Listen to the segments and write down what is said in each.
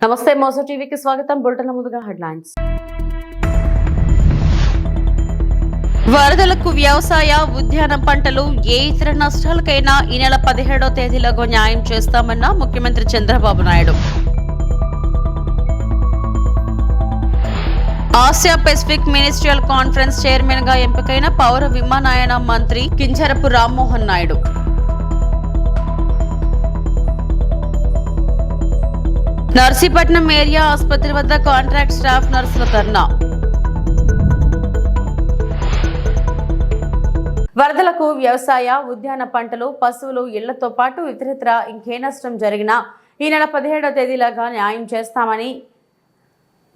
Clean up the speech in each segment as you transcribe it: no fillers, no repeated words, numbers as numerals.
నమస్తే మోసో టీవీకి స్వాగతం. బులెటిన్ ముందుగా హెడ్లైన్స్. వరదలకు వ్యవసాయ ఉద్యాన పంటలు ఏ ఇతర నష్టాలకైనా ఈ నెల 17వ తేదీలోగా న్యాయం చేస్తామన్న ముఖ్యమంత్రి Chandrababu Naidu. Asia Pacific ministerial conference chairman గా ఎంపికైన పౌర విమానయాన మంత్రి కింజరపు రామ్మోహన్ నాయుడు. నర్సీపట్నం ఏరియా ఆసుపత్రి వద్ద కాంట్రాక్ట్ స్టాఫ్ నర్సుల ధర్నా. వరదలకు వ్యవసాయ ఉద్యాన పంటలు పశువులు ఇళ్లతో పాటు ఇతరత్ర ఇంకే నష్టం జరిగినా ఈ నెల 17వ తేదీలాగా న్యాయం చేస్తామని,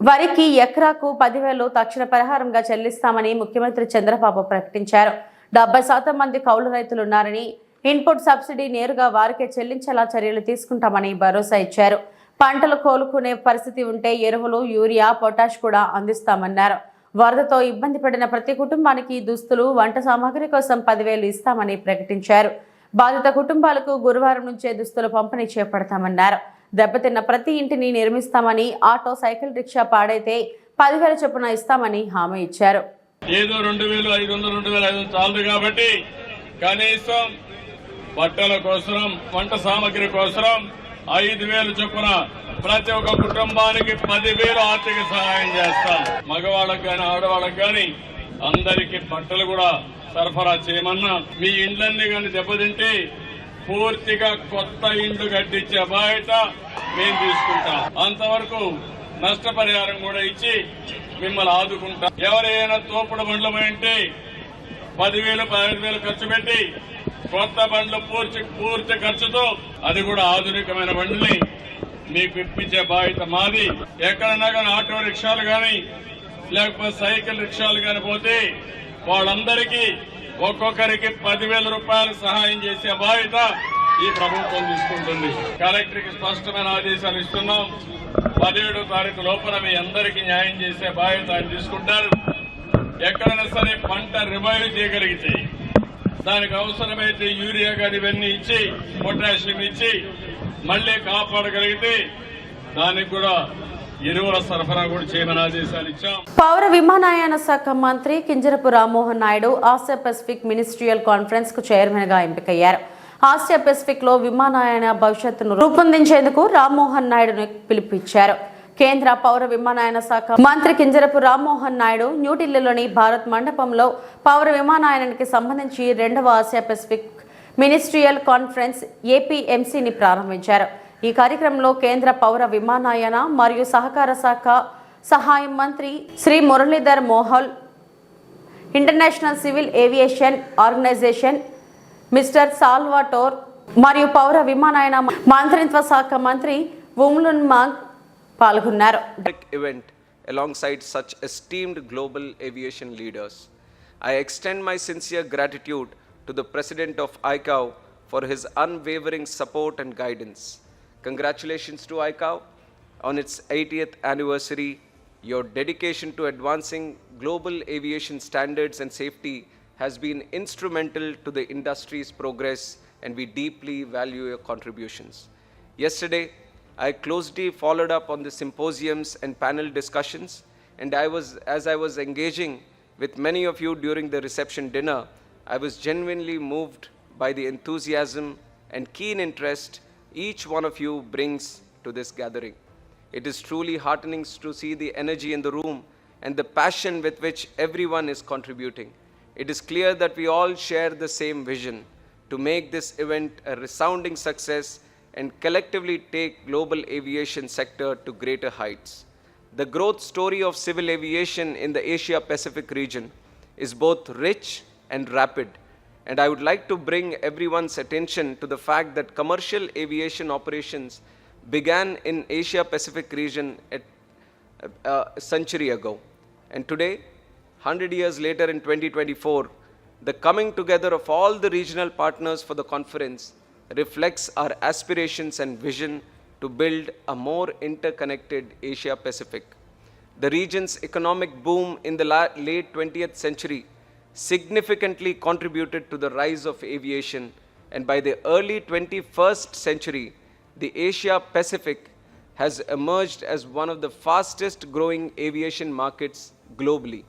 వరికి ఎకరాకు 10,000 తక్షణ పరిహారంగా చెల్లిస్తామని ముఖ్యమంత్రి చంద్రబాబు ప్రకటించారు. 70% మంది కౌలు రైతులున్నారని, ఇన్పుట్ సబ్సిడీ నేరుగా వారికే చెల్లించేలా చర్యలు తీసుకుంటామని భరోసా ఇచ్చారు. పంటలు కోలుకునే పరిస్థితి ఉంటే ఎరువులు, యూరియా, పొటాష్ కూడా అందిస్తామన్నారు. వరదతో ఇబ్బంది పడిన ప్రతి కుటుంబానికి దుస్తులు, వంట సామాగ్రి కోసం 10,000 ఇస్తామని ప్రకటించారు. బాధిత కుటుంబాలకు గురువారం నుంచే దుస్తులు పంపిణీ చేపడతామన్నారు. దెబ్బతిన్న ప్రతి ఇంటిని నిర్మిస్తామని, ఆటో, సైకిల్ రిక్షా పాడైతే 10,000 చొప్పున ఇస్తామని హామీ ఇచ్చారు. ఏదో 2,500 చాలు కాబట్టి కనీసం బట్టల కోసం, వంట సామాగ్రి కోసం 5,000 చొప్పున ప్రతి ఒక్క కుటుంబానికి 10,000 ఆర్థిక సహాయం చేస్తాం. మగవాళ్ళకు గాని ఆడవాళ్ళకు గాని అందరికీ బట్టలు కూడా సరఫరా చేయమన్నా. మీ ఇండ్లన్నీ గాని దెబ్బతింటే పూర్తిగా కొత్త ఇండ్లు కట్టించే బాధ్యత మేము తీసుకుంటాం. అంతవరకు నష్టపరిహారం కూడా ఇచ్చి మిమ్మల్ని ఆదుకుంటాం. ఎవరైనా తోపుడు బండ్లు పోయింటే 10,000, 15,000 ఖర్చు పెట్టి కొత్త బండ్లు పూర్తి ఖర్చుతో, అది కూడా ఆధునికమైన బండ్లని మీకు ఇప్పించే బాధ్యత మాది. ఎక్కడన్నా కానీ ఆటో రిక్షాలు గాని లేకపోతే సైకిల్ రిక్షాలు గాని పోతే వాళ్ళందరికీ ఒక్కొక్కరికి 10,000 రూపాయలు సహాయం చేసే బాధ్యత ఈ ప్రభుత్వం తీసుకుంటుంది. కలెక్టర్కి స్పష్టమైన ఆదేశాలు ఇస్తున్నాం. 17వ తారీఖు లోపల మీ అందరికీ న్యాయం చేసే బాధ్యత ఆయన తీసుకుంటారు. ఎక్కడైనా సరే పంట రివైవ్ చేయగలిగితే, దానికి అవసరమైతే యూరియా గాని ఇవన్నీ ఇచ్చి, పొటాషియం ఇచ్చి మళ్లీ కాపాడగలిగితే దానికి కూడా ఎరువుల సరఫరా కూడా చేయమని ఆదేశాలు ఇచ్చాం. పౌర విమానయాన శాఖ మంత్రి Kinjarapu Rammohan Naidu Asia Pacific ministerial conference కు చైర్మన్ గా ఎంపికయ్యారు. ఆసియా పెసిఫిక్ లో విమానయాన భవిష్యత్తును రూపొందించేందుకు రామ్మోహన్ నాయుడును పిలుపునిచ్చారు. కేంద్ర పౌర విమానయాన శాఖ మంత్రి కింజరపు రామ్మోహన్ నాయుడు న్యూఢిల్లీలోని భారత్ మండపంలో పౌర విమానయానానికి సంబంధించి 2వ ఆసియా పెసిఫిక్ మినిస్ట్రియల్ కాన్ఫరెన్స్ APMCని ప్రారంభించారు. ఈ కార్యక్రమంలో కేంద్ర పౌర విమానయాన మరియు సహకార శాఖ సహాయ మంత్రి Shri Muralidhar Mohol, international civil aviation organisation mister Salvatore మరియు పౌర విమానయాన మంత్రిత్వ శాఖ మంత్రి వుంగ్లున్ మాంగ్ పాల్గొన్నారు. Event alongside such esteemed global aviation leaders. I extend my sincere gratitude to the President of ICAO for his unwavering support and guidance. Congratulations to ICAO on its 80th anniversary. Your dedication to advancing global aviation standards and safety has been instrumental to the industry's progress, and we deeply value your contributions. Yesterday, I closely followed up on the symposiums and panel discussions, and as I was engaging with many of you during the reception dinner, I was genuinely moved by the enthusiasm and keen interest each one of you brings to this gathering. It is truly heartening to see the energy in the room and the passion with which everyone is contributing. It is clear that we all share the same vision to make this event a resounding success and collectively take global aviation sector to greater heights. The growth story of civil aviation in the Asia Pacific region is both rich and rapid, and I would like to bring everyone's attention to the fact that commercial aviation operations began in Asia Pacific region a century ago, and today, 100 years later in 2024, the coming together of all the regional partners for the conference reflects our aspirations and vision to build a more interconnected Asia Pacific. The region's economic boom in the late 20th century significantly contributed to the rise of aviation, and by the early 21st century, the Asia Pacific has emerged as one of the fastest growing aviation markets globally,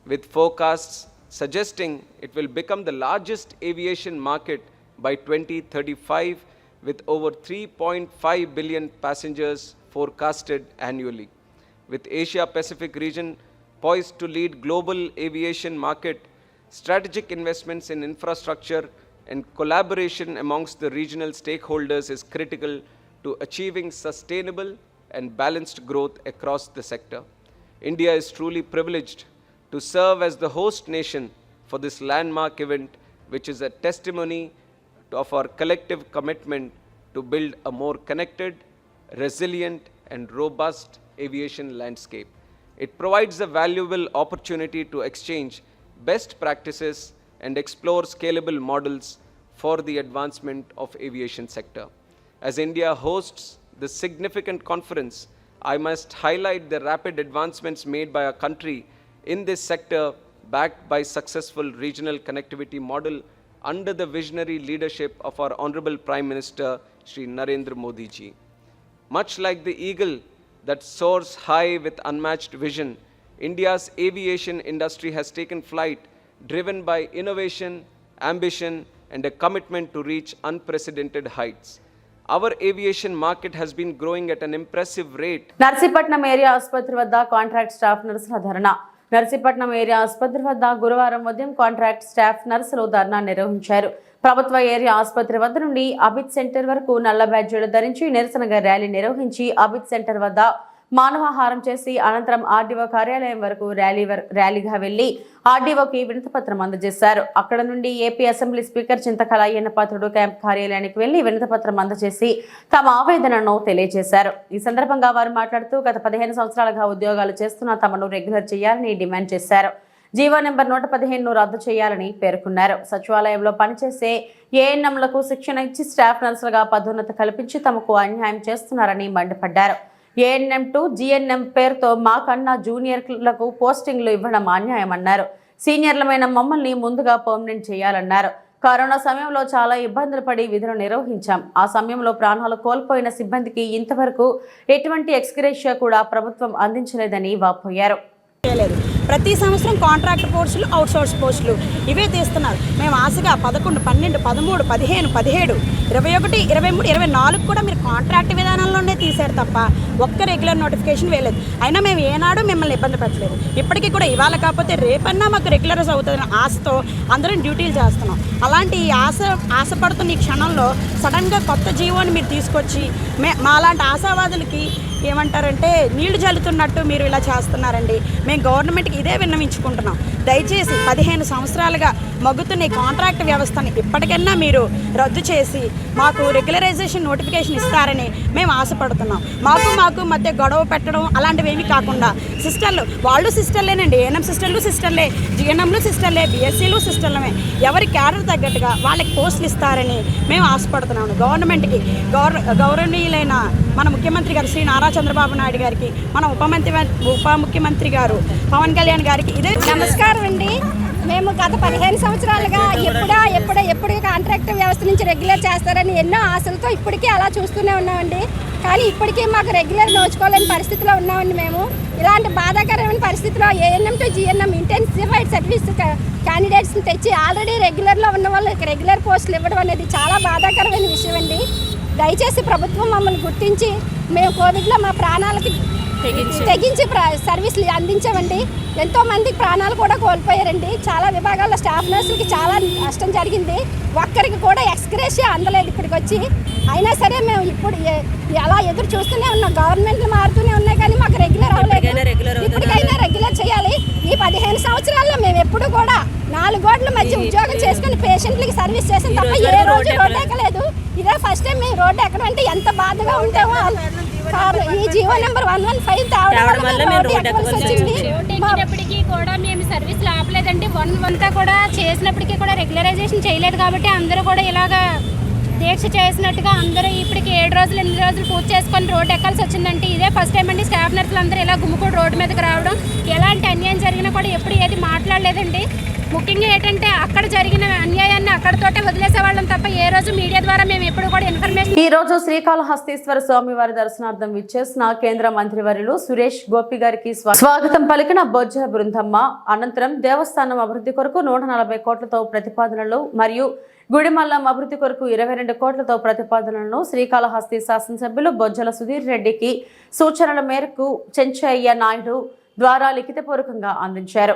with forecasts suggesting it will become the largest aviation market by 2035 with over 3.5 billion passengers forecasted annually. With Asia Pacific region poised to lead global aviation market, strategic investments in infrastructure and collaboration amongst the regional stakeholders is critical to achieving sustainable and balanced growth across the sector. India is truly privileged to serve as the host nation for this landmark event, which is a testimony of our collective commitment to build a more connected, resilient, and robust aviation landscape. It provides a valuable opportunity to exchange best practices and explore scalable models for the advancement of aviation sector. As India hosts this significant conference, I must highlight the rapid advancements made by our country in this sector, backed by successful regional connectivity model under the visionary leadership of our Honorable Prime Minister, Shri Narendra Modi ji. Much like the eagle that soars high with unmatched vision, India's aviation industry has taken flight, driven by innovation, ambition, and a commitment to reach unprecedented heights. Our aviation market has been growing at an impressive rate. Narsipatnam area ఆసుపత్రి వద్ద contract staff నర్సుల ధర్నా. Narsipatnam area ఆసుపత్రి వద్ద గురువారం ఉదయం contract staff నర్సులు ధర్నా నిర్వహించారు. ప్రభుత్వ area ఆసుపత్రి వద్ద నుండి అబిద్ సెంటర్ వరకు నల్ల బ్యాడ్జీలు ధరించి నిరసనగా ర్యాలీ నిర్వహించి అబిద్ సెంటర్ వద్ద మానవాహారం చేసి అనంతరం ఆర్డీఓ కార్యాలయం వరకు ర్యాలీగా వెళ్లి ఆర్డీఓకి వినతిపత్రం అందజేశారు. అక్కడ నుండి AP assembly speaker Chintakala Ayyannapatrudu camp కార్యాలయానికి వెళ్లి వినతిపత్రం అందజేసి తమ ఆవేదనను తెలియజేశారు. ఈ సందర్భంగా వారు మాట్లాడుతూ గత 15 సంవత్సరాలుగా ఉద్యోగాలు చేస్తున్న తమను రెగ్యులర్ చేయాలని డిమాండ్ చేశారు. జీవో నెంబర్ 115ను రద్దు చేయాలని పేర్కొన్నారు. సచివాలయంలో పనిచేసే ఏఎన్ఎంలకు శిక్షణ ఇచ్చి స్టాఫ్ నర్సులుగా పదోన్నతి కల్పించి తమకు అన్యాయం చేస్తున్నారని మండిపడ్డారు. ఏఎన్ఎం టు జీఎన్ఎం పేరుతో మాకన్నా జూనియర్లకు పోస్టింగ్లు ఇవ్వడం అన్యాయమన్నారు. సీనియర్లమైన మమ్మల్ని ముందుగా పర్మనెంట్ చేయాలన్నారు. కరోనా సమయంలో చాలా ఇబ్బందులు పడి విధులు నిర్వహించాం. ఆ సమయంలో ప్రాణాలు కోల్పోయిన సిబ్బందికి ఇంతవరకు ఎటువంటి ఎక్స్గ్రేషియా కూడా ప్రభుత్వం అందించలేదని వాపోయారు. ప్రతి సంవత్సరం కాంట్రాక్ట్ పోస్టులు, అవుట్సోర్స్ పోస్టులు ఇవే తీస్తున్నారు. మేము ఆశగా 11, 12, 13, 15, 17, 21, 23, 24 కూడా మీరు కాంట్రాక్ట్ విధానంలోనే తీశారు తప్ప ఒక్క రెగ్యులర్ నోటిఫికేషన్ వేయలేదు. అయినా మేము ఏనాడు మిమ్మల్ని ఇబ్బంది పెట్టలేదు. ఇప్పటికీ కూడా ఇవాళ కాకపోతే రేపన్నా మాకు రెగ్యులర్స్ అవుతుందని ఆశతో అందరం డ్యూటీలు చేస్తున్నాం. అలాంటి ఆశపడుతున్న ఈ క్షణంలో సడన్గా కొత్త జీవోని మీరు తీసుకొచ్చి మాలాంటి ఆశావాదులకి ఏమంటారంటే నీళ్లు జల్లుతున్నట్టు మీరు ఇలా చేస్తున్నారండి. మేము గవర్నమెంట్కి ఇదే విన్నవించుకుంటున్నాం. దయచేసి 15 సంవత్సరాలుగా మగ్గుతున్న ఈ కాంట్రాక్ట్ వ్యవస్థని ఇప్పటికైనా మీరు రద్దు చేసి మాకు రెగ్యులరైజేషన్ నోటిఫికేషన్ ఇస్తారని మేము ఆశపడుతున్నాం. మాకు మధ్య గొడవ పెట్టడం అలాంటివి ఏమీ కాకుండా సిస్టర్లు వాళ్ళు సిస్టర్లేనండి. ఏఎన్ఎం సిస్టర్లు సిస్టర్లే, జిఎన్ఎంలు సిస్టర్లే, బిఎస్సీలు సిస్టర్లమే. ఎవరి క్యాడర్ తగ్గట్టుగా వాళ్ళకి పోస్టులు ఇస్తారని మేము ఆశపడుతున్నాము. గవర్నమెంట్కి గౌరవనీయులైన మన ముఖ్యమంత్రి గారు శ్రీ నారా చంద్రబాబు నాయుడు గారికి, మన ఉప ముఖ్యమంత్రి గారు పవన్ కళ్యాణ్ గారికి ఇదే నమస్కారం అండి. మేము గత 15 సంవత్సరాలుగా ఎప్పుడు కాంట్రాక్ట్ వ్యవస్థ నుంచి రెగ్యులర్ చేస్తారని ఎన్నో ఆశలతో ఇప్పటికీ అలా చూస్తూనే ఉన్నామండి. కానీ ఇప్పటికీ మాకు రెగ్యులర్ నోచుకోలేని పరిస్థితిలో ఉన్నామండి. మేము ఇలాంటి బాధాకరమైన పరిస్థితిలో ANM to GNM intensified service క్యాండిడేట్స్ని తెచ్చి ఆల్రెడీ రెగ్యులర్లో ఉన్న వాళ్ళకి రెగ్యులర్ పోస్టులు ఇవ్వడం అనేది చాలా బాధాకరమైన విషయం అండి. దయచేసి ప్రభుత్వం మమ్మల్ని గుర్తించి మేము కోవిడ్లో మా ప్రాణాలకి తెగించి సర్వీసులు అందించామండి. ఎంతోమందికి ప్రాణాలు కూడా కోల్పోయారండి. చాలా విభాగాల్లో స్టాఫ్ నర్సులకి చాలా నష్టం జరిగింది. ఒక్కరికి కూడా ఎక్స్గ్రేషియా అందలేదు ఇప్పటికి వచ్చి. అయినా సరే మేము ఇప్పుడు అలా ఎదురు చూస్తూనే ఉన్నాం. గవర్నమెంట్లు మారుతూనే ఉన్నాయి కానీ మాకు రెగ్యులర్ అవ్వలేదు. ఇప్పటికైనా రెగ్యులర్ చేయాలి. ఈ 15 సంవత్సరాల్లో మేము ఎప్పుడు కూడా 4 గోడల మధ్య ఉద్యోగం చేసుకుని పేషెంట్లకి సర్వీస్ చేసిన తప్ప ఏ రోజు రోడ్డు ఎక్కలేదు. ఇదే ఫస్ట్ టైం మేము రోడ్డు ఎక్కడం అంటే ఎంత బాధగా ఉంటామో. ఈ జీవో నెంబర్ 115 ఎక్కినప్పటికీ కూడా మేము సర్వీసులు ఆపలేదండి. 1 అంతా కూడా చేసినప్పటికీ కూడా రెగ్యులరైజేషన్ చేయలేదు కాబట్టి అందరూ కూడా ఇలాగా దీక్ష చేసినట్టుగా అందరూ ఇప్పటికి 7 రోజులు 8 రోజులు పూర్తి చేసుకొని రోడ్డు ఎక్కాల్సి వచ్చిందంటే ఇదే ఫస్ట్ టైం అండి. స్టాఫ్ నర్సులు అందరూ ఇలా గుమ్ముకూడి రోడ్డు మీదకి రావడం. ఎలాంటి అన్యాయం జరిగినా కూడా ఎప్పుడు ఏది మాట్లాడలేదండి. ముఖ్యంగా ఏంటంటే అక్కడ జరిగిన అన్యాయాన్ని అక్కడతోటే వదిలేసేవాళ్ళం తప్ప ఏ రోజు మీడియా ద్వారా మేము ఎప్పుడు కూడా ఇన్ఫర్మేషన్. ఈ రోజు శ్రీకాళహస్తీశ్వర స్వామివారి దర్శనార్థం విచ్చేసిన కేంద్ర మంత్రివర్యులు సురేష్ గోపి గారికి స్వాగతం పలికిన బొజ్జ బృందమ్మ అనంతరం దేవస్థానం అభివృద్ధి కొరకు 140 కోట్లతో ప్రతిపాదనలు మరియు గుడిమల్లం అభివృద్ధి కొరకు 22 కోట్లతో ప్రతిపాదనలను శ్రీకాళహస్తి శాసనసభ్యులు బొజ్జల సుధీర్ రెడ్డికి సూచనల మేరకు చెంచయ్య నాయుడు ద్వారా లిఖితపూర్వకంగా అందించారు.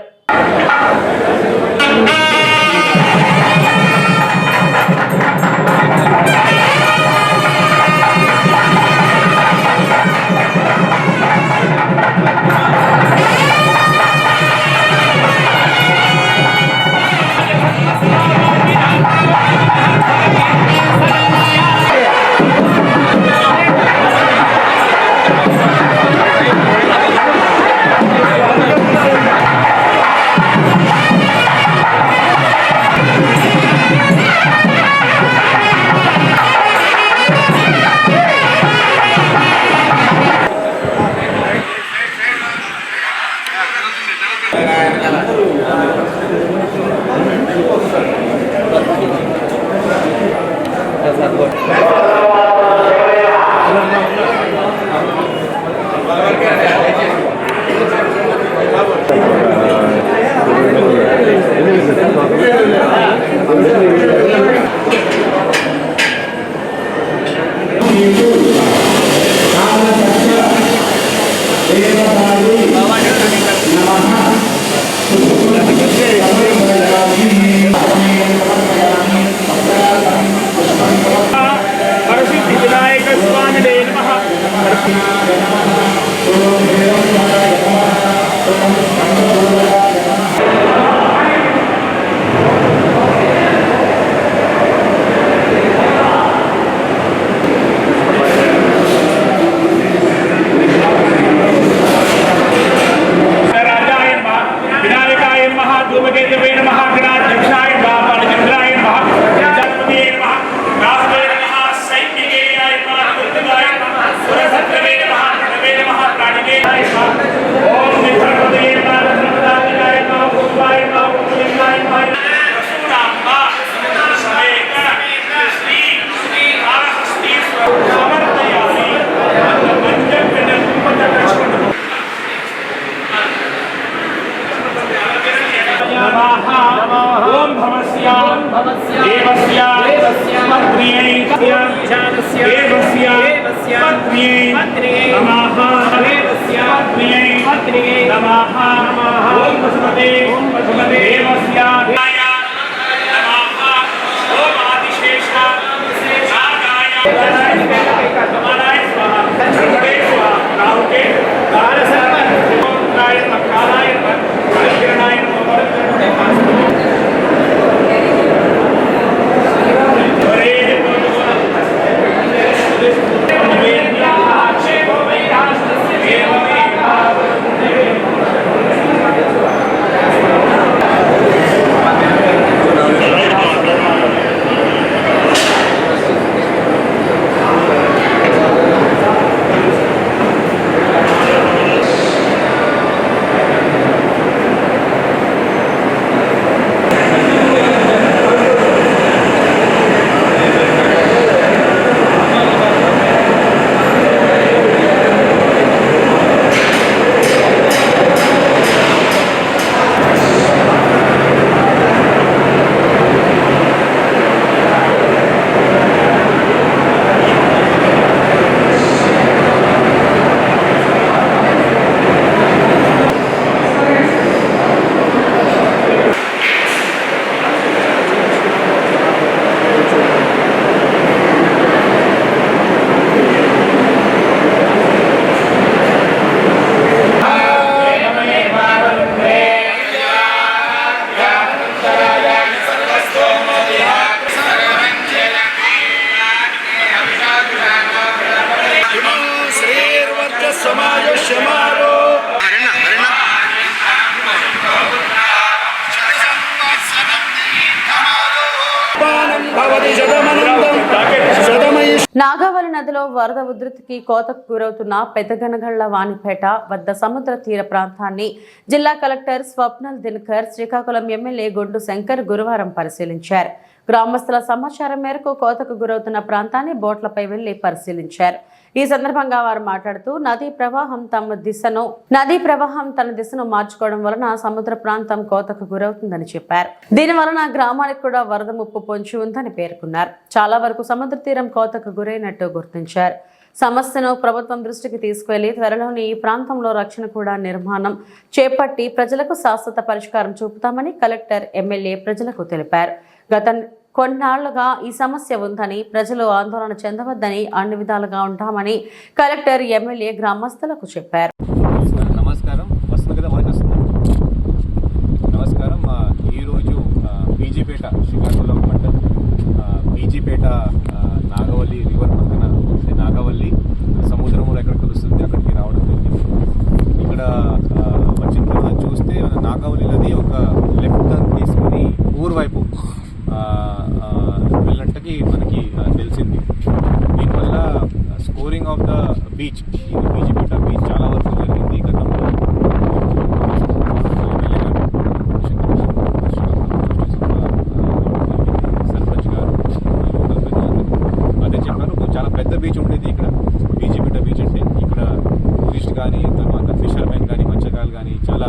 నాగావళి నదిలో వరద ఉధృతికి కోతకు గురవుతున్న పెద్దగనగళ్ల వాణిపేట వద్ద సముద్ర తీర ప్రాంతాన్ని జిల్లా కలెక్టర్ స్వప్నల్ దినకర్, శ్రీకాకుళం ఎమ్మెల్యే గుండు శంకర్ గురువారం పరిశీలించారు. గ్రామస్తుల సమాచారం మేరకు కోతకు గురవుతున్న ప్రాంతాన్ని బోట్లపై వెళ్లి పరిశీలించారు. ఈ సందర్భంగా వారు మాట్లాడుతూ నదీ ప్రవాహం తన దిశను మార్చుకోవడం వలన సముద్ర ప్రాంతం కోతకు గురవుతుందని చెప్పారు. దీని వలన గ్రామానికి కూడా వరద ముప్పు పొంచి ఉందని పేర్కొన్నారు. చాలా వరకు సముద్ర తీరం కోతకు గురైనట్టు గుర్తించారు. సమస్యను ప్రభుత్వం దృష్టికి తీసుకువెళ్లి త్వరలోనే ఈ ప్రాంతంలో రక్షణ కూడా నిర్మాణం చేపట్టి ప్రజలకు శాశ్వత పరిష్కారం చూపుతామని కలెక్టర్, ఎమ్మెల్యే ప్రజలకు తెలిపారు. గత కొన్నాళ్లుగా ఈ సమస్య ఉందని, ప్రజలు ఆందోళన చెందవద్దని, అన్ని విధాలుగా ఉంటామని కలెక్టర్, ఎమ్మెల్యే గ్రామస్తులకు చెప్పారు. నమస్కారం. ఈరోజు బీజీపేట, శ్రీకాకుళం మండలం బీజీపేట నాగవల్లి రివర్ పక్కన నాగవల్లి సముద్రంలో ఎక్కడ కలుస్తుంది అక్కడికి రావడం జరిగింది. ఇక్కడ వచ్చిన తర్వాత చూస్తే నాగవల్లి నది ఒక లెఫ్ట్ టర్న్ తీసుకుని ఊరువైపు వెళ్ళంటకి మనకి తెలిసింది. దీనివల్ల స్కోరింగ్ ఆఫ్ ద బీచ్, ఇది బీజీపేట బీచ్ చాలా వరకు జరిగింది. గతంలో సర్పంచ్ గారు అదే చెప్పారు, చాలా పెద్ద బీచ్ ఉండేది ఇక్కడ బీజీపేట బీచ్ అంటే. ఇక్కడ టూరిస్ట్ కానీ, తర్వాత ఫిషర్మెన్ కానీ, మత్స్యకారులు కానీ చాలా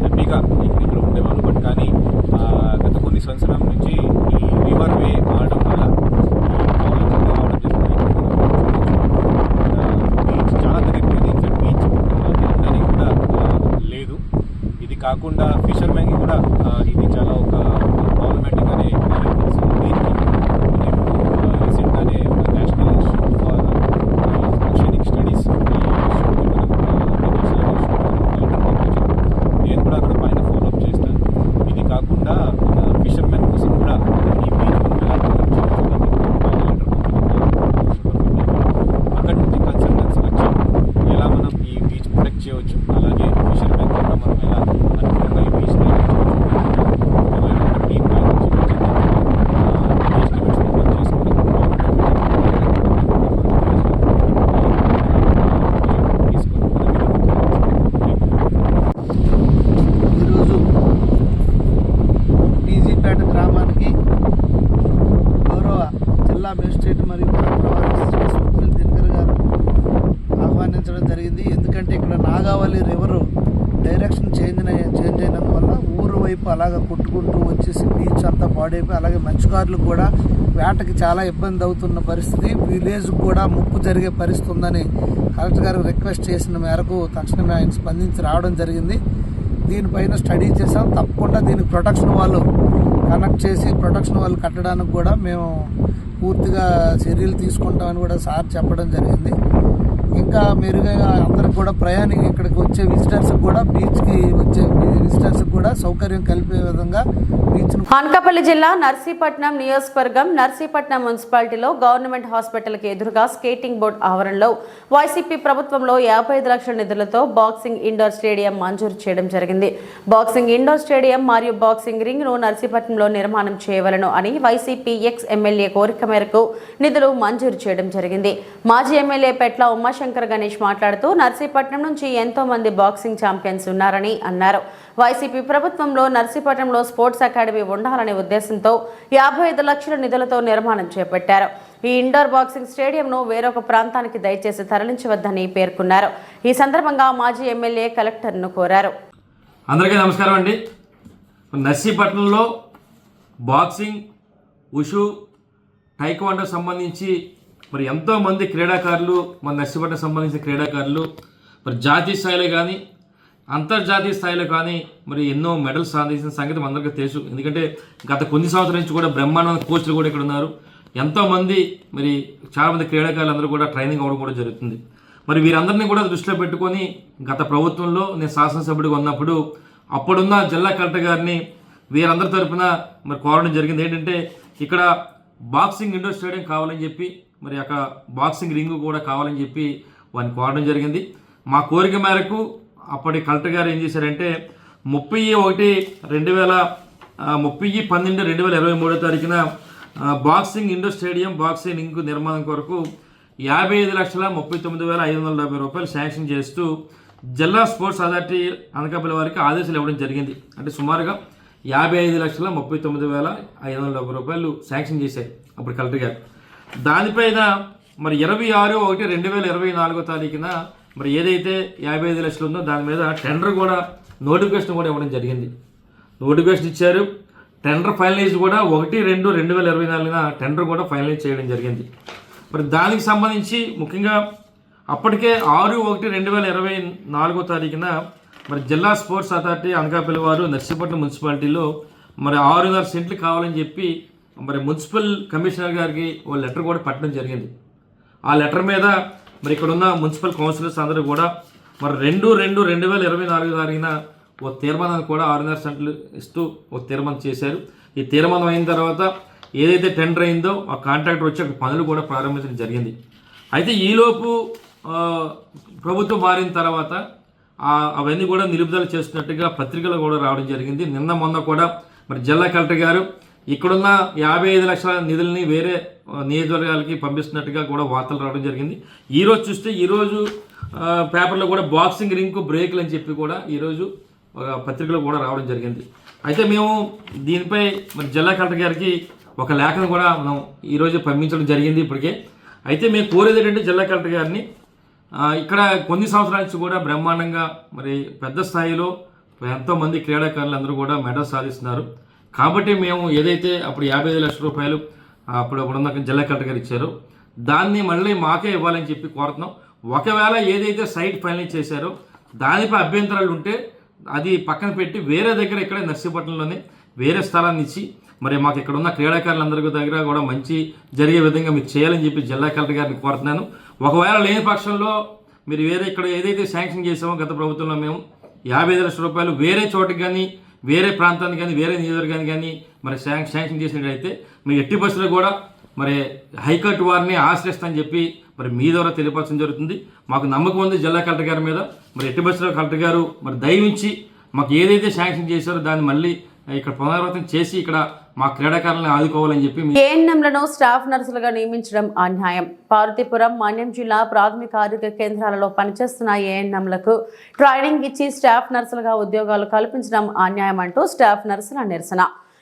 హ్యాపీగా ఇక్కడ ఉండేవాళ్ళు. బట్ కానీ గత కొన్ని సంవత్సరాల నుంచి ఈ రివర్ వే ఆడడం వల్ల రావడం జరుగుతుంది. బీచ్ చాలా తగ్గిపోయింది. ఇంకా బీచ్ తినడానికి కూడా లేదు. ఇది కాకుండా ఫిషర్మెన్కి కూడా ఇది చాలా ఒక ప్రాబ్లమాటిక్ అనే రీసెంట్గానే national institute for oceanic studies నేను కూడా అక్కడ పైన ఫాలోఅప్ చేస్తాను. ఇది కాకుండా ఫిషర్మెన్ కోసం కూడా ఈ బీచ్ అక్కడి నుంచి కన్సల్టెన్సీ వచ్చి ఎలా మనం ఈ బీచ్ ప్రొటెక్ట్ చేయవచ్చు, అలాగే ఫిషర్మెన్ కూడా మనం ఎలా అనుకూలంగా ఈ బీచ్ గ్రామానికి గౌరవ జిల్లా మేజిస్ట్రేట్ మరియు స్వప్నల్ దినకర్ గారు ఆహ్వానించడం జరిగింది. ఎందుకంటే ఇక్కడ నాగావళి రివర్ డైరెక్షన్ చేంజ్ అయినందువల్ల ఊరు వైపు అలాగ కొట్టుకుంటూ వచ్చేసి బీచ్ అంతా పాడైపోయి, అలాగే మత్స్యకారులు కూడా వేటకి చాలా ఇబ్బంది అవుతున్న పరిస్థితి, విలేజ్ కూడా ముప్పు జరిగే పరిస్థితి ఉందని కలెక్టర్ గారు రిక్వెస్ట్ చేసిన మేరకు తక్షణమే ఆయన స్పందించి రావడం జరిగింది. దీనిపైన స్టడీ చేసాం. తప్పకుండా దీనికి ప్రొటెక్షన్ వాళ్ళు కనెక్ట్ చేసి ప్రొటెక్షన్ వాళ్ళు కట్టడానికి కూడా మేము పూర్తిగా చర్యలు తీసుకుంటామని కూడా సార్ చెప్పడం జరిగింది. ఇంకా మెరుగ్గా అందరికి కూడా ప్రయాణికులు ఇక్కడికి వచ్చే విజిటర్స్కి కూడా బీచ్కి వచ్చే విజిటర్స్కి కూడా సౌకర్యం కలిపే విధంగా బీచ్. అనకాపల్లి జిల్లా నర్సీపట్నం నియోజకవర్గం నర్సీపట్నం మున్సిపాలిటీలో గవర్నమెంట్ హాస్పిటల్కి ఎదురుగా స్కేటింగ్ బోర్డు ఆవరణలో వైసీపీ ప్రభుత్వంలో 55 లక్షల నిధులతో బాక్సింగ్ ఇండోర్ స్టేడియం మంజూరు చేయడం జరిగింది. బాక్సింగ్ ఇండోర్ స్టేడియం మరియు బాక్సింగ్ రింగ్ ను నర్సీపట్నంలో నిర్మాణం చేయవలను అని వైసీపీ ఎక్స్ ఎమ్మెల్యే కోరిక మేరకు నిధులు మంజూరు చేయడం జరిగింది. మాజీ ఎమ్మెల్యే పెట్ల ఉమాశంకర్ గణేష్ మాట్లాడుతూ నర్సీపట్నం నుంచి ఎంతో మంది బాక్సింగ్ ఛాంపియన్స్ ఉన్నారని అన్నారు. వైసీపీ ప్రభుత్వంలో నర్సీపట్నంలో స్పోర్ట్స్ అకాడమీ ఉండాలనే ఉద్దేశంతో 55 లక్షల నిధులతో నిర్మాణం చేపట్టారు. ఈ ఇండోర్ బాక్సింగ్ స్టేడియంను వేరొక ప్రాంతానికి దయచేసి తరలించవద్దని పేర్కొన్నారు. ఈ సందర్భంగా మాజీ ఎమ్మెల్యే కలెక్టర్ను కోరారు. అందరికీ నమస్కారం అండి. నర్సీపట్నంలో బాక్సింగ్, ఉషు, టైక్వాండో సంబంధించి మరి ఎంతోమంది క్రీడాకారులు, మన నర్సీపట్నం సంబంధించిన క్రీడాకారులు మరి జాతీయ స్థాయిలో కానీ అంతర్జాతీయ స్థాయిలో కానీ మరి ఎన్నో మెడల్స్ సాధించిన సంగతి అందరికీ తెలుసు. ఎందుకంటే గత కొన్ని సంవత్సరాల నుంచి కూడా బ్రహ్మాండమైన కోచ్లు కూడా ఇక్కడ ఉన్నారు. ఎంతోమంది మరి చాలామంది క్రీడాకారులు అందరూ కూడా ట్రైనింగ్ అవ్వడం కూడా జరుగుతుంది. మరి వీరందరినీ కూడా దృష్టిలో పెట్టుకొని గత ప్రభుత్వంలో నేను శాసనసభ్యుడిగా ఉన్నప్పుడు అప్పుడున్న జిల్లా కలెక్టర్ గారిని వీరందరి తరఫున మరి కోరడం జరిగింది. ఏంటంటే ఇక్కడ బాక్సింగ్ ఇండోర్ స్టేడియం కావాలని చెప్పి, మరి అక్కడ బాక్సింగ్ రింగ్ కూడా కావాలని చెప్పి వారిని కోరడం జరిగింది. మా కోరిక మేరకు అప్పటి కలెక్టర్ గారు ఏం చేశారంటే 30/11/2023 boxing indoor stadium boxing ring నిర్మాణం కొరకు 55,39,570 రూపాయలు శాంక్షన్ చేస్తూ జిల్లా స్పోర్ట్స్ అథారిటీ అనకాపల్లి వారికి ఆదేశాలు ఇవ్వడం జరిగింది. అంటే సుమారుగా 55,39,570 రూపాయలు శాంక్షన్ చేశారు అప్పుడు కలెక్టర్ గారు. దానిపైన మరి 26/1/2024 తారీఖున మరి ఏదైతే 55 లక్షలు ఉందో దాని మీద టెండర్ కూడా నోటిఫికేషన్ కూడా ఇవ్వడం జరిగింది. నోటిఫికేషన్ ఇచ్చారు. టెండర్ ఫైనలైజ్ కూడా 1/2/2024 టెండర్ కూడా ఫైనలైజ్ చేయడం జరిగింది. మరి దానికి సంబంధించి ముఖ్యంగా అప్పటికే 6/1/2024 తారీఖున మరి జిల్లా స్పోర్ట్స్ అథారిటీ అనకాపల్లి వారు నర్సీపట్నం మున్సిపాలిటీలో మరి 6.5 సెంట్లు కావాలని చెప్పి మరి మున్సిపల్ కమిషనర్ గారికి ఓ లెటర్ కూడా పెట్టడం జరిగింది. ఆ లెటర్ మీద మరి ఇక్కడ ఉన్న మున్సిపల్ కౌన్సిలర్స్ అందరూ కూడా మరి 2/2/2024 తారీఖున ఓ తీర్మానాన్ని కూడా 6.5 సెంట్లు ఇస్తూ ఓ తీర్మానం చేశారు. ఈ తీర్మానం అయిన తర్వాత ఏదైతే టెండర్ అయిందో ఆ కాంట్రాక్టర్ వచ్చి అక్కడ పనులు కూడా ప్రారంభించడం జరిగింది. అయితే ఈలోపు ప్రభుత్వం మారిన తర్వాత అవన్నీ కూడా నిలుపుదల చేస్తున్నట్టుగా పత్రికలు కూడా రావడం జరిగింది. నిన్న మొన్న కూడా మరి జిల్లా కలెక్టర్ గారు ఇక్కడున్న 55 లక్షల నిధులని వేరే నియోజకవర్గాలకి పంపిస్తున్నట్టుగా కూడా వార్తలు రావడం జరిగింది. ఈరోజు చూస్తే ఈరోజు పేపర్లో కూడా బాక్సింగ్ రింగ్కు బ్రేక్లు అని చెప్పి కూడా ఈరోజు పత్రికలు కూడా రావడం జరిగింది. అయితే మేము దీనిపై మరి జిల్లా కలెక్టర్ గారికి ఒక లేఖను కూడా మనం ఈరోజు పంపించడం జరిగింది ఇప్పటికే. అయితే మేము కోరేది ఏంటంటే జిల్లా కలెక్టర్ గారిని ఇక్కడ కొన్ని సంవత్సరాల నుంచి కూడా బ్రహ్మాండంగా మరి పెద్ద స్థాయిలో ఎంతోమంది క్రీడాకారులు అందరూ కూడా మెడల్ సాధిస్తున్నారు. కాబట్టి మేము ఏదైతే అప్పుడు 55 లక్షల రూపాయలు అప్పుడున్న జిల్లా కలెక్టర్ గారు ఇచ్చారో దాన్ని మళ్ళీ మాకే ఇవ్వాలని చెప్పి కోరుతున్నాం. ఒకవేళ ఏదైతే సైట్ ఫైనలైజ్ చేశారో దానిపై అభ్యంతరాలు ఉంటే అది పక్కన పెట్టి వేరే దగ్గర ఇక్కడ నర్సీపట్నంలోనే వేరే స్థలాన్ని ఇచ్చి మరి మాకు ఇక్కడ ఉన్న క్రీడాకారులందరి దగ్గర కూడా మంచి జరిగే విధంగా మీరు చేయాలని చెప్పి జిల్లా కలెక్టర్ గారిని కోరుతున్నాను. ఒకవేళ లేని పక్షంలో మీరు వేరే ఇక్కడ ఏదైతే శాంక్షన్ చేసామో గత ప్రభుత్వంలో మేము 55 లక్షల రూపాయలు వేరే చోటుకి కానీ వేరే ప్రాంతానికి కానీ వేరే నియోజకవర్గానికి కానీ మరి శాంక్షన్ చేసినట్లయితే మీ ఎట్టి బస్సులు కూడా మరి హైకోర్టు వారిని ఆశ్రయిస్తామని చెప్పి మరి మీ ద్వారా తెలియపరచడం జరుగుతుంది. మాకు నమ్మకం ఉంది జిల్లా కలెక్టర్ గారి మీద. మరి ఎట్టి బస్సులో కలెక్టర్ గారు మరి దయవించి మాకు ఏదైతే శాంక్షన్ చేశారో దాన్ని మళ్ళీ ఇక్కడ పునరావృతం చేసి ఇక్కడ మా క్రీడాకారులను ఆదుకోవాలని చెప్పి ఏఎన్ఎంలను స్టాఫ్ నర్సులుగా నియమించడం అన్యాయం. పార్వతీపురం మన్యం జిల్లా ప్రాథమిక ఆరోగ్య కేంద్రాలలో పనిచేస్తున్న ఏఎన్ఎంలకు ట్రైనింగ్ ఇచ్చి స్టాఫ్ నర్సులుగా ఉద్యోగాలు కల్పించడం అన్యాయం అంటూ స్టాఫ్ నర్సుల నిరసన.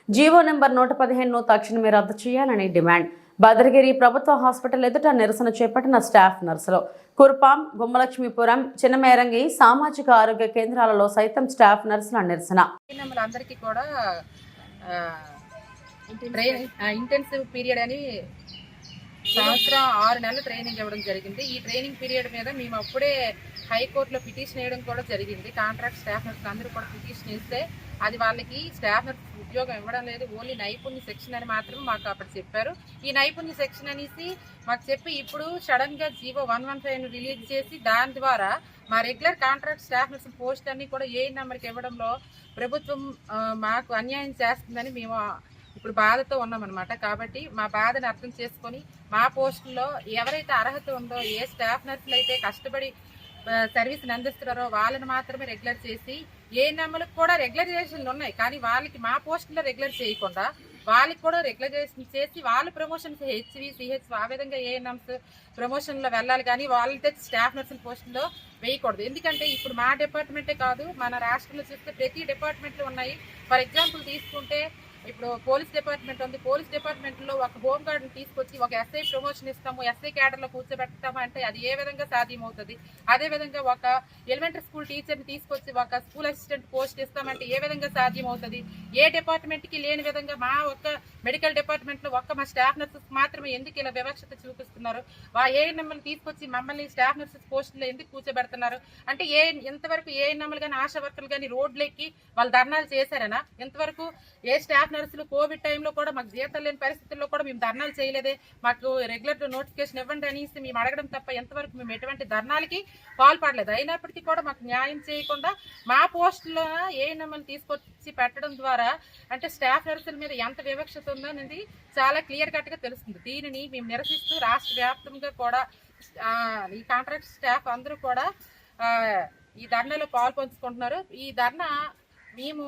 జీవో నెంబర్ 115ను తక్షణమే రద్దు చేయాలని డిమాండ్. భద్రగిరి ప్రభుత్వ హాస్పిటల్ ఎదుట నిరసన చేపట్టిన స్టాఫ్ నర్సులు. కుర్పాం, గుమ్మలక్ష్మీపురం, చిన్నమేరంగి సామాజిక ఆరోగ్య కేంద్రాలలో సైతం స్టాఫ్ నర్సుల నిరసన. అందరికీ కూడా ఇంటెన్సివ్ పీరియడ్ అని సంవత్సరం 6 నెలలు ట్రైనింగ్ ఇవ్వడం జరిగింది. ఈ ట్రైనింగ్ పీరియడ్ మీద మేము అప్పుడే హైకోర్టులో పిటిషన్ వేయడం కూడా జరిగింది. కాంట్రాక్ట్ స్టాఫ్ నర్స్ అందరూ కూడా పిటిషన్ వేస్తే అది వాళ్ళకి స్టాఫ్ నర్స్ ఉద్యోగం ఇవ్వడం లేదు, ఓన్లీ నైపుణ్య సెక్షన్ అని మాత్రం మాకు అప్పుడు చెప్పారు. ఈ నైపుణ్య సెక్షన్ అనేసి మాకు చెప్పి ఇప్పుడు సడన్ గా జీవో 115 రిలీజ్ చేసి దాని ద్వారా మా regular contract staff nurse post అన్ని కూడా ఏ నెంబర్కి ఇవ్వడంలో ప్రభుత్వం మాకు అన్యాయం చేస్తుందని మేము ఇప్పుడు బాధతో ఉన్నామన్నమాట. కాబట్టి మా బాధను అర్థం చేసుకొని మా పోస్టుల్లో ఎవరైతే అర్హత ఉందో, ఏ స్టాఫ్ నర్సులు అయితే కష్టపడి సర్వీస్ని అందిస్తున్నారో వాళ్ళని మాత్రమే రెగ్యులర్ చేసి, ఏ నెంబర్లకు కూడా రెగ్యులరైజేషన్లు ఉన్నాయి కానీ వాళ్ళకి మా పోస్టులో రెగ్యులర్ చేయకుండా వాళ్ళకి కూడా రెగ్యులరైజేషన్ చేసి వాళ్ళు ప్రమోషన్స్ హెచ్వి, సిహెచ్ ఆ విధంగా ఏఎన్ఎంస్ ప్రమోషన్లో వెళ్ళాలి కానీ వాళ్ళతో స్టాఫ్ నర్సుల పోస్టులో వేయకూడదు. ఎందుకంటే ఇప్పుడు మా డిపార్ట్మెంటే కాదు, మన రాష్ట్రంలో చూస్తే ప్రతి డిపార్ట్మెంట్లో ఉన్నాయి. ఫర్ ఎగ్జాంపుల్ తీసుకుంటే ఇప్పుడు పోలీస్ డిపార్ట్మెంట్ ఉంది. పోలీస్ డిపార్ట్మెంట్లో ఒక హోమ్ గార్డ్ని తీసుకొచ్చి ఒక ఎస్ఐ ప్రమోషన్ ఇస్తాము, ఎస్ఐ క్యాడర్లో కూర్చోబెడతాము అంటే అది ఏ విధంగా సాధ్యమవుతుంది? అదేవిధంగా ఒక ఎలిమెంటరీ స్కూల్ టీచర్ని తీసుకొచ్చి ఒక స్కూల్ అసిస్టెంట్ పోస్ట్ ఇస్తామంటే ఏ విధంగా సాధ్యమవుతుంది? ఏ డిపార్ట్మెంట్కి లేని విధంగా మా ఒక్క మెడికల్ డిపార్ట్మెంట్లో మా స్టాఫ్ నర్సెస్ మాత్రమే ఎందుకు ఇలా వివక్షత చూపిస్తున్నారు? ఏఎన్ఎంలు తీసుకొచ్చి మమ్మల్ని స్టాఫ్ నర్సెస్ పోస్టులో ఎందుకు కూర్చోబెడుతున్నారు? అంటే ఇంతవరకు ఏఎన్ఎంలు కానీ ఆశా వర్కర్లు కానీ రోడ్లెక్కి వాళ్ళు ధర్నాలు చేశారనా? ఇంతవరకు ఏ స్టాఫ్ నర్సులు కోవిడ్ టైంలో కూడా మాకు జీతాలు లేని పరిస్థితుల్లో కూడా మేము ధర్నాలు చేయలేదే. మాకు రెగ్యులర్ నోటిఫికేషన్ ఇవ్వండి అనేసి మేము అడగడం తప్ప ఎంతవరకు మేము ఎటువంటి ధర్నాలకి పాల్పడలేదు. అయినప్పటికీ కూడా మాకు న్యాయం చేయకుండా మా పోస్టులో ఏఎన్ఎంలు తీసుకొచ్చి పెట్టడం ద్వారా అంటే స్టాఫ్ నర్సుల మీద ఎంత వివక్షత ఉందో అనేది చాలా క్లియర్ కట్గా తెలుస్తుంది. దీనిని మేము నిరసిస్తూ రాష్ట్ర వ్యాప్తంగా కూడా ఈ కాంట్రాక్ట్ స్టాఫ్ అందరూ కూడా ఈ ధర్నాలో పాల్పంచుకుంటున్నారు. ఈ ధర్నా మేము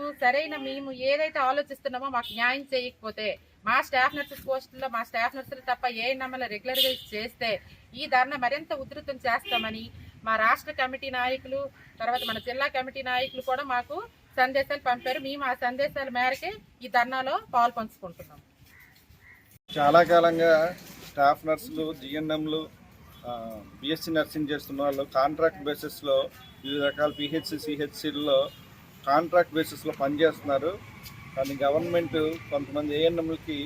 ఏదైతే ఆలోచిస్తున్నామో మాకు న్యాయం చేయకపోతే మా స్టాఫ్ నర్సెస్ పోస్టుల్లో మా స్టాఫ్ నర్సులు తప్ప ఏఎన్ఎంలు రెగ్యులర్గా చేస్తే ఈ ధర్నా మరింత ఉధృతం చేస్తామని మా రాష్ట్ర కమిటీ నాయకులు, తర్వాత మన జిల్లా కమిటీ నాయకులు కూడా మాకు సందేశాలు పంపారు. మేము ఆ సందేశాల మేరకే ఈ ధర్నాలో పాల్పంచుకుంటున్నాం. చాలా కాలంగా స్టాఫ్ నర్సులు, జిఎన్ఎంలు, బిఎస్సి నర్సింగ్ చేస్తున్న వాళ్ళు కాంట్రాక్ట్ బేసిస్లో వివిధ రకాల పిహెచ్సి, సిహెచ్సిల్లో కాంట్రాక్ట్ బేసిస్లో పనిచేస్తున్నారు. కానీ గవర్నమెంట్ కొంతమంది ఏఎన్ఎంలకి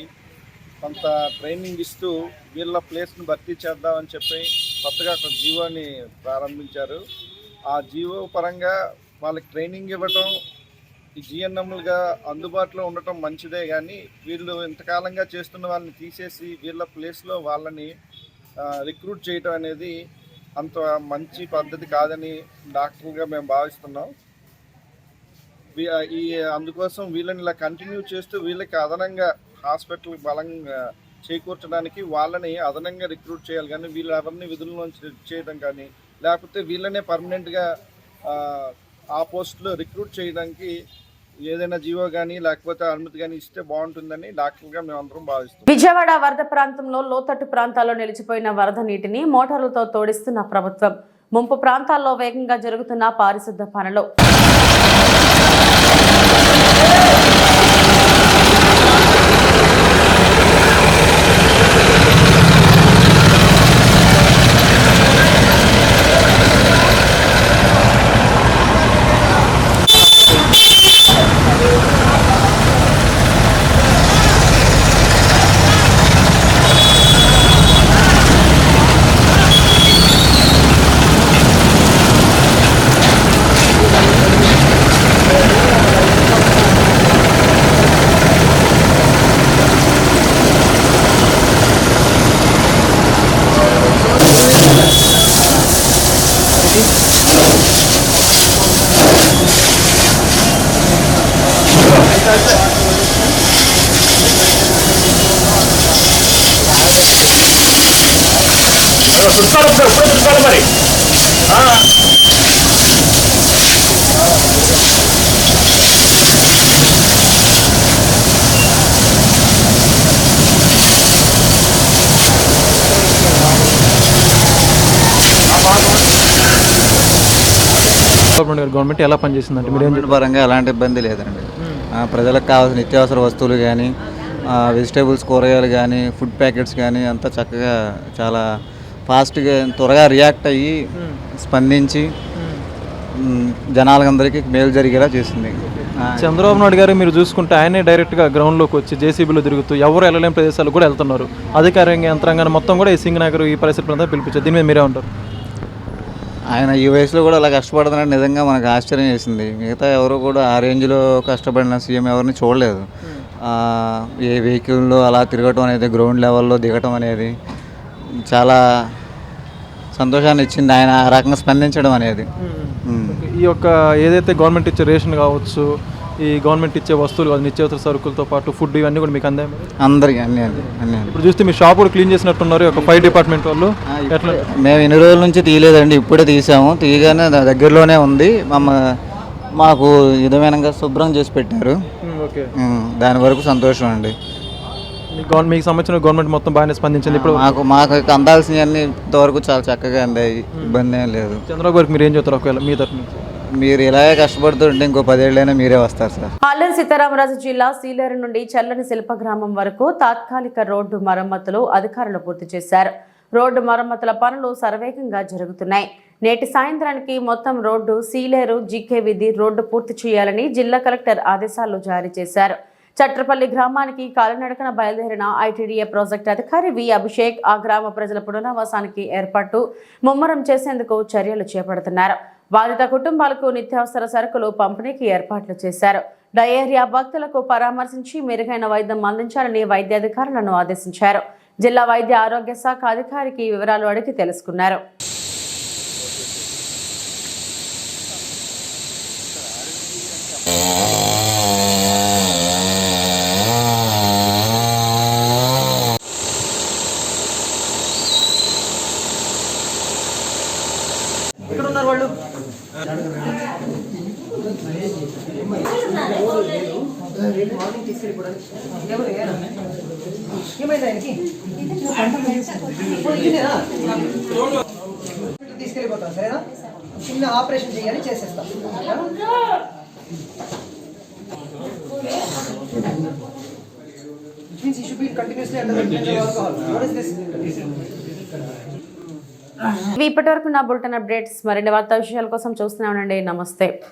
కొంత ట్రైనింగ్ ఇస్తూ వీళ్ళ ప్లేస్ని భర్తీ చేద్దామని చెప్పి కొత్తగా ఒక జీవోని ప్రారంభించారు. ఆ జీవో పరంగా వాళ్ళకి ట్రైనింగ్ ఇవ్వటం, ఈ జిఎన్ఎంలుగా అందుబాటులో ఉండటం మంచిదే. కానీ వీళ్ళు ఇంతకాలంగా చేస్తున్న వాళ్ళని తీసేసి వీళ్ళ ప్లేస్లో వాళ్ళని రిక్రూట్ చేయడం అనేది అంత మంచి పద్ధతి కాదని డాక్టర్గా మేము భావిస్తున్నాం. అందుకోసం వీళ్ళని ఇలా కంటిన్యూ చేస్తూ వీళ్ళకి అదనంగా హాస్పిటల్ బలంగా చేకూర్చడానికి వాళ్ళని అదనంగా రిక్రూట్ చేయాలి. కానీ వీళ్ళు ఎవరిని విధుల్లోంచి చేయడం కానీ లేకపోతే వీళ్ళనే పర్మనెంట్గా ఆ పోస్టులో రిక్రూట్ చేయడానికి ఏదైనా జీవో కానీ లేకపోతే అనుమతి కానీ ఇస్తే బాగుంటుందని డాక్టర్గా మేము అందరం భావిస్తాం. విజయవాడ వరద ప్రాంతంలో లోతట్టు ప్రాంతాల్లో నిలిచిపోయిన వరద నీటిని మోటార్లతో తోడిస్తున్న ప్రభుత్వం. ముంపు ప్రాంతాల్లో వేగంగా జరుగుతున్న పారిశుద్ధ పనులు. మరి గవర్నమెంట్ ఎలా పనిచేసిందంటే మీరు పరంగా ఎలాంటి ఇబ్బంది లేదండి. ప్రజలకు కావాల్సిన నిత్యావసర వస్తువులు కానీ, వెజిటేబుల్స్, కూరగాయలు కానీ, ఫుడ్ ప్యాకెట్స్ కానీ అంతా చక్కగా చాలా ఫాస్ట్గా త్వరగా రియాక్ట్ అయ్యి స్పందించి జనాలందరికీ మేలు జరిగేలా చేసింది. చంద్రబాబు నాయుడు గారు మీరు చూసుకుంటే ఆయనే డైరెక్ట్గా గ్రౌండ్లోకి వచ్చి జేసీబీలో తిరుగుతూ ఎవరు వెళ్ళలేని ప్రదేశాలు కూడా వెళ్తున్నారు. అధికారిక యంత్రాంగాన్ని మొత్తం కూడా ఈ సింగనగర్ ఈ పరిస్థితులంతా పిలిపించారు. దీని మీద మీరే ఉంటారు? ఆయన ఈ వయసులో కూడా అలా కష్టపడుతున్నాడు, నిజంగా మనకు ఆశ్చర్యం వేసింది. మిగతా ఎవరు కూడా ఆ రేంజ్లో కష్టపడిన సీఎం ఎవరిని చూడలేదు. ఏ వెహికల్లో అలా తిరగటం అనేది, గ్రౌండ్ లెవెల్లో దిగటం అనేది చాలా సంతోషాన్ని ఇచ్చింది. ఆయన ఆ రకంగా స్పందించడం అనేది. ఈ యొక్క ఏదైతే గవర్నమెంట్ ఇచ్చే రేషన్ కావచ్చు, ఈ గవర్నమెంట్ ఇచ్చే వస్తువులు కాదు, నిత్యావసర సరుకులతో పాటు ఫుడ్ ఇవన్నీ కూడా మీకు అందాయి? అందరికీ అన్నీ. ఇప్పుడు చూస్తే మీ షాప్ కూడా క్లీన్ చేసినట్టున్నారు ఒక ఫైర్ డిపార్ట్మెంట్ వాళ్ళు. ఎట్లా? మేము ఎన్ని రోజుల నుంచి తీయలేదండి, ఇప్పుడే తీసాము. తీయగానే దగ్గరలోనే ఉంది. మాకు విధమైనగా శుభ్రం చేసి పెట్టారు. దాని వరకు సంతోషం అండి. మీకు సంబంధించిన గవర్నమెంట్ మొత్తం బాగానే స్పందించింది. ఇప్పుడు మాకు అందాల్సినవన్నీ ఇంతవరకు చాలా చక్కగా అందాయి, ఇబ్బంది ఏం లేదు. చంద్రబాబు గారికి మీరు ఏం చెప్తారు ఒకవేళ మీ తరఫున? మీరు ఇలాగే కష్టపడుతుంటే ఇంకో 10 ఏళ్ళైనా మీరే వస్తారు సార్. అల్లూరి సీతారామరాజు జిల్లా సీలేరు నుండి చల్లని శిల్పగ్రామం వరకు తాత్కాలిక రోడ్డు మరమ్మతులు అధికారులు పూర్తి చేశారు. రోడ్డు మరమ్మతుల పనులు శరవేగంగా జరుగుతున్నాయి. నేటి సాయంత్రానికి మొత్తం రోడ్డు సీలేరు జీకే వీధి రోడ్డు పూర్తి చేయాలని జిల్లా కలెక్టర్ ఆదేశాలు జారీ చేశారు. చట్రపల్లి గ్రామానికి కాలినడకన బయలుదేరిన ఐటీడీఏ ప్రాజెక్టు అధికారి వి అభిషేక్ ఆ గ్రామ ప్రజల పునరావాసానికి ఏర్పాటు ముమ్మరం చేసేందుకు చర్యలు చేపడుతున్నారు. బాధిత కుటుంబాలకు నిత్యావసర సరుకులు పంపిణీకి ఏర్పాట్లు చేశారు. డయేరియా భక్తులకు పరామర్శించి మెరుగైన వైద్యం అందించాలని వైద్యాధికారులను ఆదేశించారు. జిల్లా వైద్య ఆరోగ్య శాఖ అధికారికి వివరాలు అడిగి తెలుసుకున్నారు. వాళ్ళు ఏమైంది ఆయనకి తీసుకెళ్ళిపోతాం సరేనా చిన్న ఆపరేషన్ చేయాలి చేసేస్తాం means he should be continuously under the influence of alcohol. What is this? ఇప్పటివరకు నా బులెటిన్ అప్డేట్స్ మరిన్ని వార్తా విషయాల కోసం చూస్తూనే ఉండండి. నమస్తే.